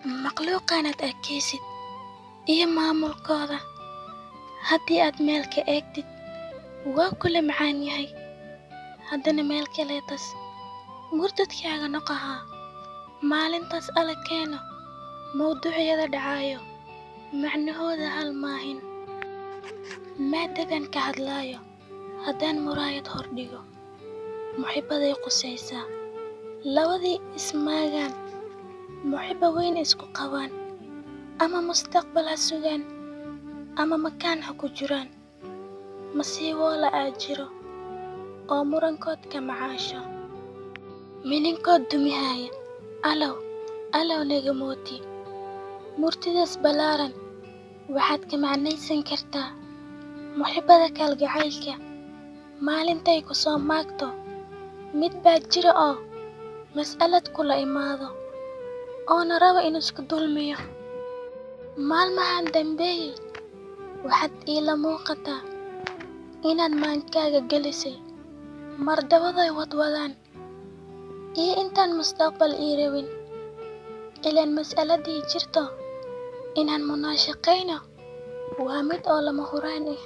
makhluuqaanaad arkaysid iyo maamulkooda haddii aad meel ka eegtid waa kula macaan yahay, haddana meel kaleetas murtadkaaga noqahaa. maalintaas alla keeno mawduucyada dhacayo macnahooda hal maahin. maadadan ka hadlaayo haddaan muraayad hordhigo muxibaday qusaysaa. labadii ismaagaan muxiba weyn isku qabaan, ama mustaqbal ha sugaan ama makaan ha ku jiraan. masiiboola aa jiro oo murankood ka macaasho, mininkood dumihaaya. alow naga mooti. murtidaas ballaaran waxaad ka macnaysan kartaa muxibada kalgacaylka. maalintay ku soo maagto mid baa jira oo mas'alad kula imaado oona raba in isku dulmiyo. maalmahan dambeeyey waxaad iila muuqataa inaad maankaaga gelisay mardabaday wadwadaan iyo intaan mustaqbal ii rabin. ilaan mas'aladii jirto inaan munaashaqayno waa mid oo lama huraan ah.